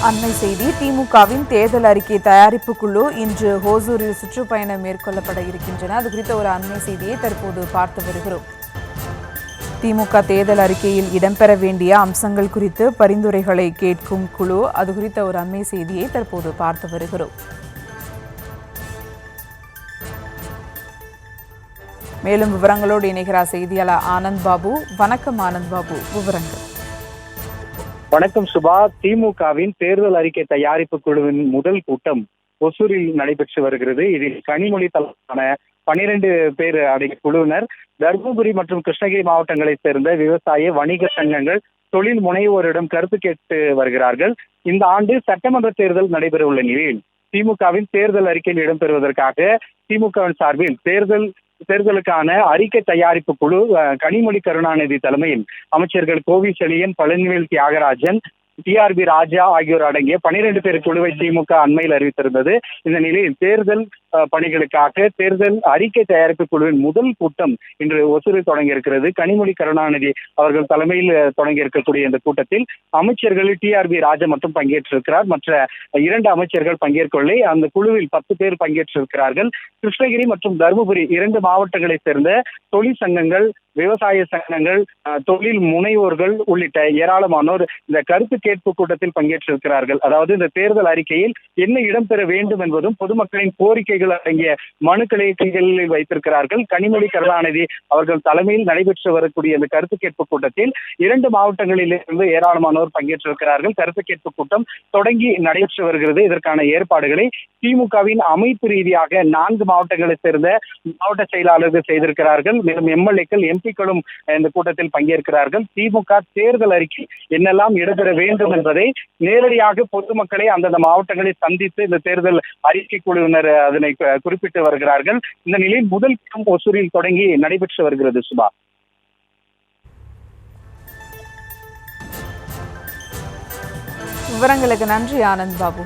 அண்மை செய்தி. திமுகவின் தேர்தல் அறிக்கை தயாரிப்பு குழு இன்று ஹோசூரில் சுற்றுப்பயணம் மேற்கொள்ளப்பட இருக்கின்றன. அது குறித்த ஒரு அண்மை செய்தியை தற்போது பார்த்து வருகிறோம். திமுக தேர்தல் அறிக்கையில் இடம்பெற வேண்டிய அம்சங்கள் குறித்து பரிந்துரைகளை கேட்கும் குழு, அது குறித்த ஒரு அண்மை செய்தியை தற்போது பார்த்து வருகிறோம். மேலும் விவரங்களோடு இணைகிறார் செய்தியாளர் ஆனந்த் பாபு. வணக்கம் ஆனந்த் பாபு, விவரங்கள். வணக்கம் சுபா. திமுகவின் தேர்தல் அறிக்கை தயாரிப்பு குழுவின் முதல் கூட்டம் ஒசூரில் நடைபெற்று வருகிறது. இதில் கனிமொழி தலைமையிலான 12 பேர் அடங்கிய குழுவினர் தர்மபுரி மற்றும் கிருஷ்ணகிரி மாவட்டங்களைச் சேர்ந்த விவசாய வணிக சங்கங்கள், தொழில் முனைவோரிடம் கருத்து கேட்டு வருகிறார்கள். இந்த ஆண்டு சட்டமன்ற தேர்தல் நடைபெற உள்ள நிலையில் திமுகவின் தேர்தல் அறிக்கையில் இடம்பெறுவதற்காக திமுகவின் சார்பில் தேர்தலுக்கான அறிக்கை தயாரிப்பு குழு கனிமொழி கருணாநிதி தலைமையில் அமைச்சர்கள் கோவி செழியன், பழனிவேல் தியாகராஜன், டிஆர்பி ராஜா ஆகியோர் அடங்கிய 12 பேர் குழுவை திமுக அண்மையில் அறிவித்திருந்தது. இந்த நிலையில் தேர்தல் பணிகளுக்காக தேர்தல் அறிக்கை தயாரிப்பு குழுவின் முதல் கூட்டம் இன்று ஒசூரில் தொடங்கி இருக்கிறது. கனிமொழி கருணாநிதி அவர்கள் தலைமையில் தொடங்கி இருக்கக்கூடிய இந்த கூட்டத்தில் அமைச்சர்கள் டிஆர்பி ராஜா மட்டும் பங்கேற்றிருக்கிறார். மற்ற 2 அமைச்சர்கள் பங்கேற்கவில்லை. அந்த குழுவில் 10 பேர் பங்கேற்றிருக்கிறார்கள். கிருஷ்ணகிரி மற்றும் தர்மபுரி 2 மாவட்டங்களைச் சேர்ந்த தொழிற்சங்கங்கள், விவசாய சங்கங்கள், தொழில் முனைவோர்கள் உள்ளிட்ட ஏராளமானோர் இந்த கருத்து கேட்பு கூட்டத்தில் பங்கேற்றிருக்கிறார்கள். அதாவது இந்த தேர்தல் அறிக்கையில் என்ன இடம்பெற வேண்டும் என்பதும் பொதுமக்களின் கோரிக்கைகள் அடங்கிய மனுக்களை கைகளில் வைத்திருக்கிறார்கள். கனிமொழி கருணாநிதி அவர்கள் தலைமையில் நடைபெற்று வரக்கூடிய இந்த கருத்து கேட்பு கூட்டத்தில் 2 மாவட்டங்களில் இருந்து ஏராளமானோர் பங்கேற்றிருக்கிறார்கள். கருத்து கேட்பு கூட்டம் தொடங்கி நடைபெற்று வருகிறது. இதற்கான ஏற்பாடுகளை திமுகவின் அமைப்பு ரீதியாக 4 மாவட்டங்களைச் சேர்ந்த மாவட்ட செயலாளர்கள் செய்திருக்கிறார்கள். மேலும் எம்எல்ஏக்கள், எம்பிக்களும் இந்த கூட்டத்தில் பங்கேற்கிறார்கள். திமுக தேர்தல் அறிக்கை என்னெல்லாம் இடம்பெற வேண்டும் என்பதை நேரடியாக பொதுமக்களை அந்தந்த மாவட்டங்களை சந்தித்து இந்த தேர்தல் அறிக்கை குழுவினர் அதனை குறிப்பிட்டு வருகிறார்கள். இந்த நிலையில் முதல் ஒசூரில் தொடங்கி நடைபெற்று வருகிறது. சுபா, விவரங்களுக்கு நன்றி ஆனந்த் பாபு.